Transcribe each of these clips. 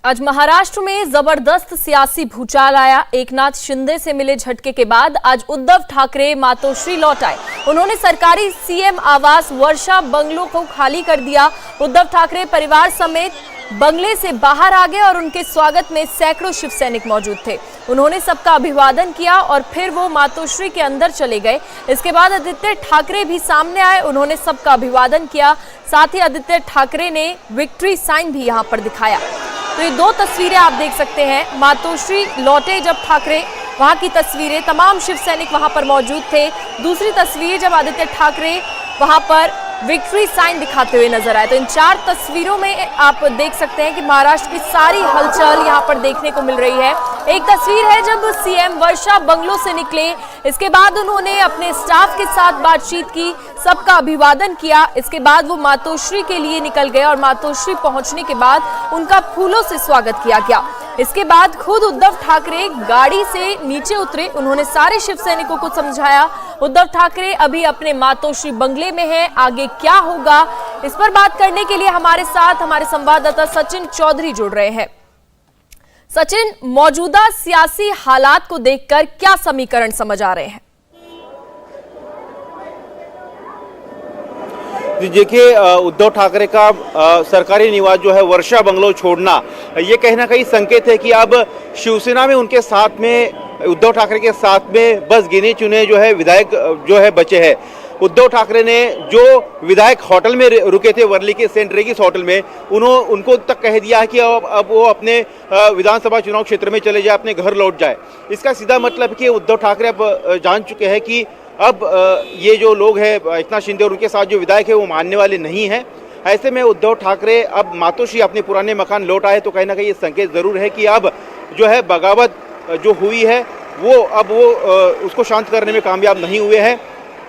आज महाराष्ट्र में जबरदस्त सियासी भूचाल आया। एकनाथ शिंदे से मिले झटके के बाद आज उद्धव ठाकरे मातोश्री लौट आए। उन्होंने सरकारी सीएम आवास वर्षा बंगलो को खाली कर दिया। उद्धव ठाकरे परिवार समेत बंगले से बाहर आ गए और उनके स्वागत में सैकड़ों शिव सैनिक मौजूद थे। उन्होंने सबका अभिवादन किया और फिर वो मातोश्री के अंदर चले गए। इसके बाद आदित्य ठाकरे भी सामने आए, उन्होंने सबका अभिवादन किया। साथ ही आदित्य ठाकरे ने विक्ट्री साइन भी यहाँ पर दिखाया। तो ये दो तस्वीरें आप देख सकते हैं। मातोश्री लौटे जब ठाकरे, वहां की तस्वीरें, तमाम शिव सैनिक वहां पर मौजूद थे। दूसरी तस्वीर जब आदित्य ठाकरे वहां पर विक्ट्री साइन दिखाते हुए नजर आए। तो इन चार तस्वीरों में आप देख सकते हैं कि महाराष्ट्र की सारी हलचल यहां पर देखने को मिल रही है। एक तस्वीर है जब सीएम वर्षा बंगलो से निकले, इसके बाद उन्होंने अपने स्टाफ के साथ बातचीत की, सबका अभिवादन किया। इसके बाद वो मातोश्री के लिए निकल गए और मातोश्री पहुंचने के बाद उनका फूलों से स्वागत किया गया। इसके बाद खुद उद्धव ठाकरे गाड़ी से नीचे उतरे, उन्होंने सारे शिव सैनिकों को समझाया। उद्धव ठाकरे अभी अपने मातोश्री बंगले में हैं, आगे क्या होगा इस पर बात करने के लिए हमारे साथ हमारे संवाददाता सचिन चौधरी जुड़ रहे हैं। सचिन, मौजूदा सियासी हालात को देखकर क्या समीकरण समझ आ रहे हैं? देखिए, उद्धव ठाकरे का सरकारी निवास जो है वर्षा बंगलो छोड़ना, ये कहीं ना कहीं संकेत है कि अब शिवसेना में उनके साथ में, उद्धव ठाकरे के साथ में बस गिने चुने जो है विधायक जो है बचे हैं। उद्धव ठाकरे ने जो विधायक होटल में रुके थे, वर्ली के सेंट रेगिस होटल में, उनको तक कह दिया है कि अब वो अपने विधानसभा चुनाव क्षेत्र में चले जाए, अपने घर लौट जाए। इसका सीधा मतलब कि उद्धव ठाकरे अब जान चुके हैं कि अब ये जो लोग हैं, एकनाथ शिंदे और उनके साथ जो विधायक है, वो मानने वाले नहीं हैं। ऐसे में उद्धव ठाकरे अब मातोश्री अपने पुराने मकान लौट आए, तो कहीं ना कहीं ये संकेत जरूर है कि अब जो है बगावत जो हुई है वो उसको शांत करने में कामयाब नहीं हुए हैं।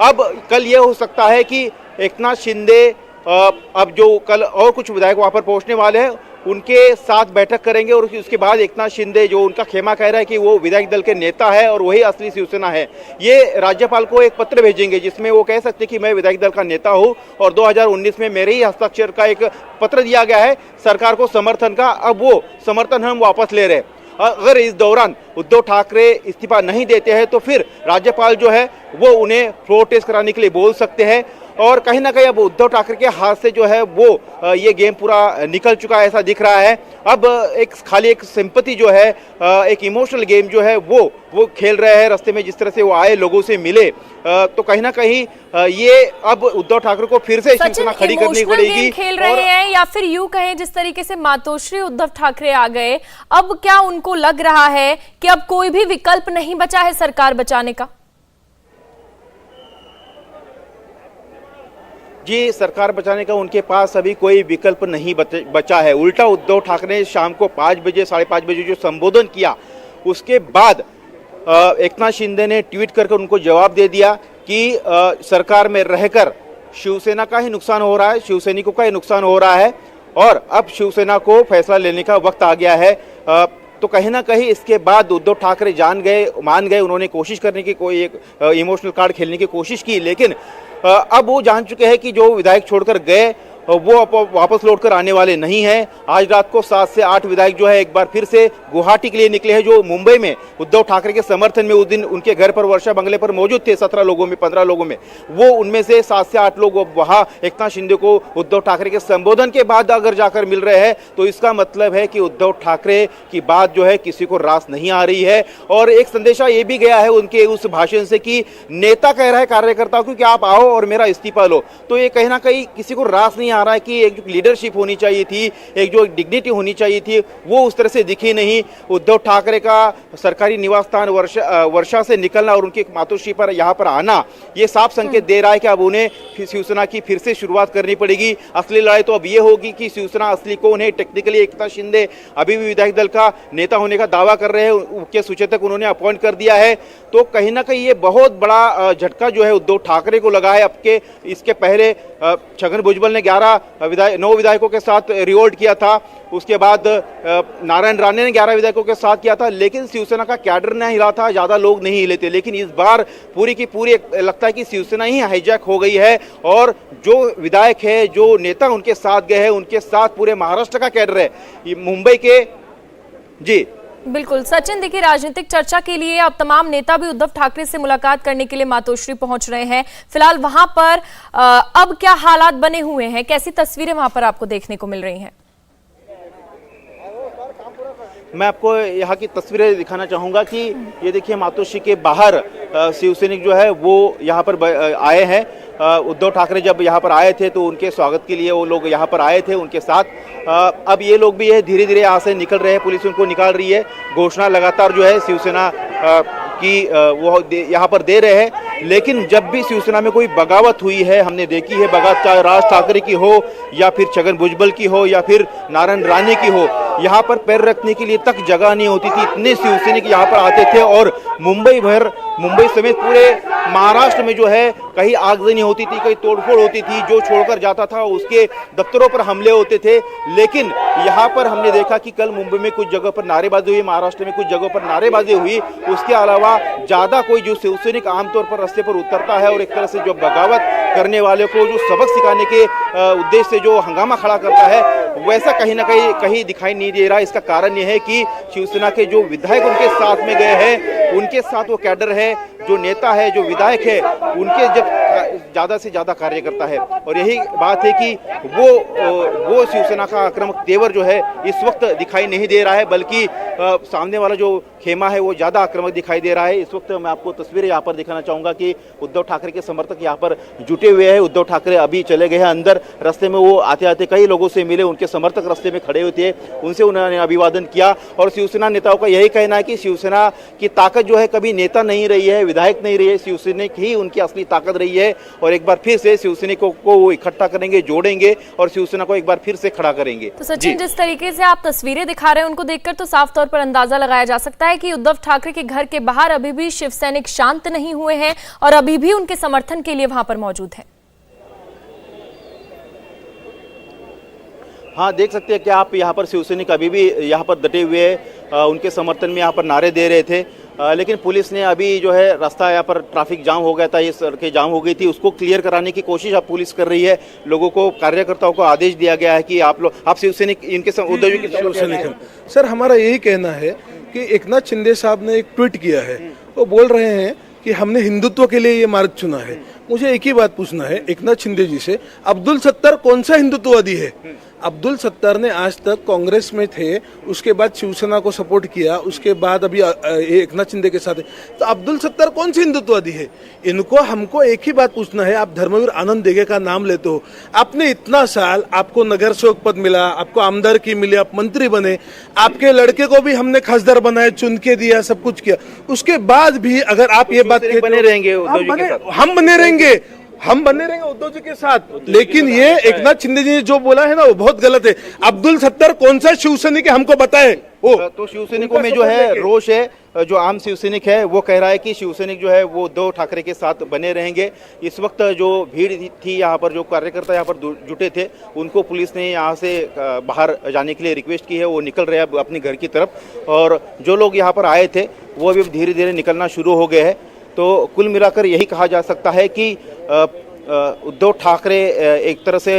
अब कल ये हो सकता है कि एकनाथ शिंदे अब जो कल और कुछ विधायक वहाँ पर पहुँचने वाले हैं, उनके साथ बैठक करेंगे और उसके बाद एकनाथ शिंदे, जो उनका खेमा कह रहा है कि वो विधायक दल के नेता है और वही असली शिवसेना है, ये राज्यपाल को एक पत्र भेजेंगे जिसमें वो कह सकते कि मैं विधायक दल का नेता हूँ और 2019 में मेरे ही हस्ताक्षर का एक पत्र दिया गया है सरकार को समर्थन का, अब वो समर्थन हम वापस ले रहे हैं। अगर इस दौरान उद्धव ठाकरे इस्तीफा नहीं देते हैं तो फिर राज्यपाल जो है वो उन्हें फ्लोर टेस्ट कराने के लिए बोल सकते हैं। और कहीं ना कहीं अब उद्धव ठाकरे के हाथ से जो है वो ये गेम पूरा निकल चुका है, ऐसा दिख रहा है। अब खाली एक सिंपैथी जो है, एक इमोशनल गेम जो है वो खेल रहे हैं। रास्ते में जिस तरह से वो आए, लोगों से मिले, तो कहीं ना कहीं ये अब उद्धव ठाकरे को फिर से शिवसेना खड़ी करनी पड़ेगी। खेल रहे हैं या फिर यूं कहें, जिस तरीके से मातोश्री उद्धव ठाकरे आ गए, अब क्या उनको लग रहा है कि अब कोई भी विकल्प नहीं बचा है सरकार बचाने का? जी, सरकार बचाने का उनके पास अभी कोई विकल्प नहीं बचा है। उल्टा उद्धव ठाकरे ने शाम को 5 बजे, 5:30 बजे जो संबोधन किया, उसके बाद एकनाथ शिंदे ने ट्वीट करके उनको जवाब दे दिया कि सरकार में रहकर शिवसेना का ही नुकसान हो रहा है, शिवसैनिकों का ही नुकसान हो रहा है और अब शिवसेना को फैसला लेने का वक्त आ गया है। तो कहीं ना कहीं इसके बाद उद्धव ठाकरे मान गए। उन्होंने कोशिश करने की, कोई एक इमोशनल कार्ड खेलने की कोशिश की, लेकिन अब वो जान चुके हैं कि जो विधायक छोड़कर गए वो वापस लौटकर आने वाले नहीं हैं। आज रात को 7 से 8 विधायक जो है एक बार फिर से गुवाहाटी के लिए निकले हैं, जो मुंबई में उद्धव ठाकरे के समर्थन में उस दिन उनके घर पर वर्षा बंगले पर मौजूद थे। 17 लोगों में, 15 लोगों में, वो उनमें से 7 से 8 लोग वहां एकनाथ शिंदे को उद्धव ठाकरे के संबोधन के बाद अगर जाकर मिल रहे हैं, तो इसका मतलब है कि उद्धव ठाकरे की बात जो है किसी को रास नहीं आ रही है। और एक संदेशा ये भी गया है उनके उस भाषण से कि नेता कह रहा है कार्यकर्ताओं को कि आप आओ और मेरा इस्तीफा लो। तो ये कहीं ना कहीं किसी को रास नहीं आ रहा है कि एक जो लीडरशिप होनी चाहिए थी, एक जो डिग्निटी होनी चाहिए थी, वो उस तरह से दिखी नहीं। उद्धव ठाकरे का सरकारी निवास स्थान वर्षा से निकलना और उनकी मातोश्री पर यहाँ पर आना, ये साफ संकेत दे रहा है कि अब उन्हें शिवसेना की फिर से शुरुआत करनी पड़ेगी। असली लड़ाई तो अब ये होगी कि शिवसेना असली कौन है। टेक्निकली एकनाथ शिंदे अभी भी विधायक दल का नेता होने का दावा कर रहे हैं, उनके सूचक उन्होंने अपॉइंट कर दिया है। तो कहीं ना कहीं ये बहुत बड़ा झटका जो है उद्धव ठाकरे को लगा है। इसके पहले छगन भुजबल ने 9 विधायकों के साथ रिवोल्ट किया था, उसके बाद नारायण राणे ने 11 विधायकों के साथ किया था, लेकिन शिवसेना का कैडर नहीं हिला था, ज़्यादा लोग नहीं हिले थे। लेकिन इस बार पूरी की पूरी लगता है कि शिवसेना ही हाईजैक हो गई है और जो विधायक है, जो नेता उनके साथ गए हैं, उनके साथ पूरे महाराष्ट्र का कैडर है। मुंबई के जी बिल्कुल सचिन, देखिए राजनीतिक चर्चा के लिए अब तमाम नेता भी उद्धव ठाकरे से मुलाकात करने के लिए मातोश्री पहुंच रहे हैं। फिलहाल वहां पर अब क्या हालात बने हुए हैं, कैसी तस्वीरें वहां पर आपको देखने को मिल रही हैं? मैं आपको यहाँ की तस्वीरें दिखाना चाहूँगा कि ये देखिए मातोश्री के बाहर शिवसैनिक जो है वो यहाँ पर आए हैं। उद्धव ठाकरे जब यहाँ पर आए थे तो उनके स्वागत के लिए वो लोग यहाँ पर आए थे उनके साथ। अब ये लोग भी ये धीरे धीरे यहाँ से निकल रहे हैं, पुलिस उनको निकाल रही है। घोषणा लगातार जो है शिवसेना की वो यहाँ पर दे रहे हैं। लेकिन जब भी शिवसेना में कोई बगावत हुई है, हमने देखी है बगावत, चाहे राज ठाकरे की हो या फिर छगन भुजबल की हो या फिर नारायण राणे की हो, यहाँ पर पैर रखने के लिए तक जगह नहीं होती थी। इतने शिवसैनिक यहाँ पर आते थे और मुंबई समेत पूरे महाराष्ट्र में जो है कहीं आगजनी होती थी, कहीं तोड़फोड़ होती थी। जो छोड़कर जाता था उसके दफ्तरों पर हमले होते थे। लेकिन यहाँ पर हमने देखा कि कल मुंबई में कुछ जगह पर नारेबाजी हुई, महाराष्ट्र में कुछ जगहों पर नारेबाजी हुई। उसके अलावा ज्यादा कोई जो शिवसैनिक आमतौर पर रास्ते पर उतरता है और एक तरह से जो बगावत करने वाले को जो सबक सिखाने के उद्देश्य से जो हंगामा खड़ा करता है, वैसा कहीं ना कहीं दिखाई नहीं दे रहा। इसका कारण यह है कि शिवसेना के जो विधायक उनके साथ में गए हैं, उनके साथ वो कैडर है, जो नेता है, जो विधायक है, उनके जब ज्यादा से ज्यादा कार्य करता है। और यही बात है कि वो शिवसेना का आक्रामक तेवर जो है इस वक्त दिखाई नहीं दे रहा है, बल्कि सामने वाला जो खेमा है वो ज्यादा आक्रामक दिखाई दे रहा है। इस वक्त मैं आपको तस्वीरें यहाँ पर दिखाना चाहूंगा कि उद्धव ठाकरे के समर्थक यहाँ पर जुटे हुए हैं। उद्धव ठाकरे अभी चले गए हैं अंदर। रास्ते में वो आते आते कई लोगों से मिले, उनके समर्थक रास्ते में खड़े हुए थे, उनसे उन्होंने अभिवादन किया। और शिवसेना नेताओं का यही कहना है कि शिवसेना की ताकत जो है कभी नेता नहीं रही है, विधायक नहीं रही है, शिवसैनिक ही उनकी असली ताकत रही है। और एक बार फिर से शिवसैनिकों को वो इकट्ठा करेंगे, जोड़ेंगे और शिवसेना को एक बार फिर से खड़ा करेंगे। तो सचिन, जिस तरीके से आप तस्वीरें दिखा रहे हैं उनको देखकर तो साफ तौर पर अंदाजा लगाया जा सकता है कि उद्धव ठाकरे के घर के बाहर अभी भी शिवसैनिक शांत नहीं हुए हैं और अभी भी उनके समर्थन के लिए वहां पर मौजूद है। हाँ, देख सकते हैं कि आप यहाँ पर शिवसैनिक अभी भी यहाँ पर डटे हुए हैं, उनके समर्थन में यहाँ पर नारे दे रहे थे। लेकिन पुलिस ने अभी जो है रास्ता यहाँ पर ट्रैफिक जाम हो गया था, ये सड़कें जाम हो गई थी, उसको क्लियर कराने की कोशिश अब पुलिस कर रही है। लोगों को, कार्यकर्ताओं को आदेश दिया गया है कि आप शिवसैनिक इनके उद्धव जी के शिवसैनिक हैं। सर, हमारा यही कहना है कि एकनाथ शिंदे साहब ने एक ट्वीट किया है, वो बोल रहे हैं कि हमने हिंदुत्व के लिए ये मार्ग चुना है। मुझे एक ही बात पूछना है एकनाथ शिंदे जी से, अब्दुल सत्तार कौन सा हिंदुत्ववादी है? अब्दुल सत्तार ने आज तक कांग्रेस में थे, उसके बाद शिवसेना को सपोर्ट किया, उसके बाद अभी एकनाथ शिंदे के साथ है। तो अब्दुल सत्तार कौन से हिंदुत्ववादी है? इनको हमको एक ही बात पूछना है। आप धर्मवीर आनंद देगे का नाम लेते हो, आपने इतना साल, आपको नगर सेवक पद मिला, आपको आमदार की मिली, आप मंत्री बने, आपके लड़के को भी हमने खासदार बनाया, चुन के दिया, सब कुछ किया। उसके बाद भी अगर आप ये बात बने रहेंगे, हम बने रहेंगे उद्धव जी के साथ। लेकिन ये एकनाथ शिंदे जी ने जो बोला है ना वो बहुत गलत है। अब्दुल सत्तार कौन सा शिवसैनिक है हमको बताए। तो शिवसैनिकों में जो है रोष है, जो आम शिवसैनिक है वो कह रहा है कि शिवसैनिक जो है वो उद्धव ठाकरे के साथ बने रहेंगे। इस वक्त जो भीड़ थी यहाँ पर, जो कार्यकर्ता यहाँ पर जुटे थे, उनको पुलिस ने यहाँ से बाहर जाने के लिए रिक्वेस्ट की है। वो निकल रहे हैं अपने घर की तरफ और जो लोग यहाँ पर आए थे वो अभी धीरे धीरे निकलना शुरू हो गए हैं। तो कुल मिलाकर यही कहा जा सकता है कि उद्धव ठाकरे एक तरह से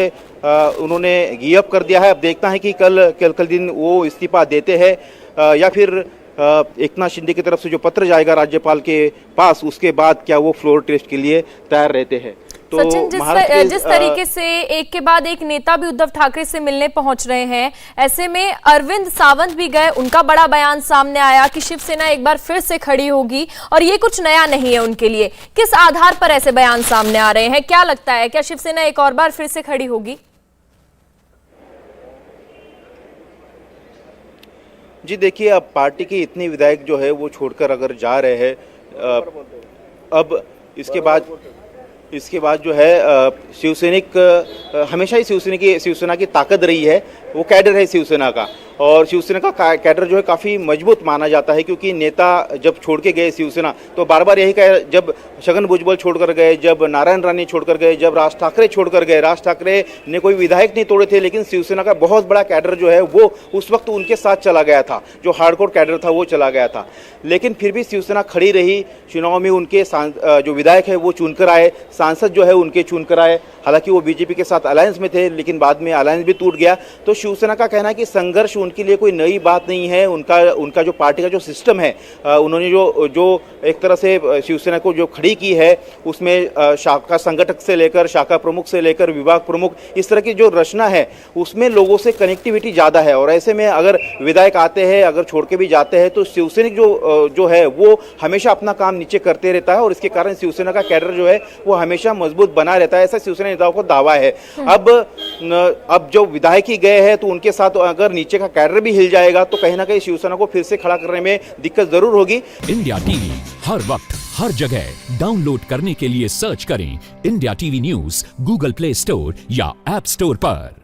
उन्होंने गिव अप कर दिया है। अब देखता है कि कल दिन वो इस्तीफा देते हैं या फिर एकनाथ शिंदे की तरफ से जो पत्र जाएगा राज्यपाल के पास, उसके बाद क्या वो फ्लोर टेस्ट के लिए तैयार रहते हैं। तो सचिन, जिस तरीके से एक के बाद एक नेता भी उद्धव ठाकरे से मिलने पहुंच रहे हैं, ऐसे में अरविंद सावंत भी गए, उनका बड़ा बयान सामने आया कि शिवसेना एक बार फिर से खड़ी होगी और ये कुछ नया नहीं है उनके लिए। किस आधार पर ऐसे बयान सामने आ रहे हैं? क्या लगता है, क्या शिवसेना एक और बार फिर से खड़ी होगी? जी देखिए, अब पार्टी के इतने विधायक जो है वो छोड़कर अगर जा रहे हैं, अब इसके बाद जो है शिवसैनिक हमेशा ही शिवसेना की ताकत रही है। वो कैडर है शिवसेना का और शिवसेना का कैडर जो है काफ़ी मजबूत माना जाता है, क्योंकि नेता जब छोड़ के गए शिवसेना तो बार बार यही कहा, जब छगन भुजबल छोड़कर गए, जब नारायण राणे छोड़कर गए, जब राज ठाकरे छोड़कर गए, राज ठाकरे ने कोई विधायक नहीं तोड़े थे, लेकिन शिवसेना का बहुत बड़ा कैडर जो है वो उस वक्त उनके साथ चला गया था, जो हार्डकोर कैडर था वो चला गया था। लेकिन फिर भी शिवसेना खड़ी रही। चुनाव में उनके जो विधायक है वो चुनकर आए, सांसद जो है उनके चुनकर आए। हालांकि वो बीजेपी के साथ अलायंस में थे, लेकिन बाद में अलायंस भी टूट गया। तो शिवसेना का कहना है कि संघर्ष उनके लिए कोई नई बात नहीं है। उनका जो पार्टी का जो सिस्टम है, उन्होंने जो एक तरह से शिवसेना को जो खड़ी की है, उसमें शाखा संगठक से लेकर शाखा प्रमुख से लेकर विभाग प्रमुख, इस तरह की जो रचना है उसमें लोगों से कनेक्टिविटी ज़्यादा है। और ऐसे में अगर विधायक आते हैं, अगर छोड़ के भी जाते हैं, तो शिवसैनिक जो है वो हमेशा अपना काम नीचे करते रहता है और इसके कारण शिवसेना का कैडर जो है वो हमेशा मजबूत बना रहता है, ऐसा शिवसेना नेताओं को दावा है। अब जो विधायक ही गए हैं तो उनके साथ अगर नीचे का कैडर भी हिल जाएगा तो कहीं ना कहीं शिवसेना को फिर से खड़ा करने में दिक्कत जरूर होगी। इंडिया टीवी हर वक्त हर जगह डाउनलोड करने के लिए सर्च करें India TV news Google play store या ऐप स्टोर पर।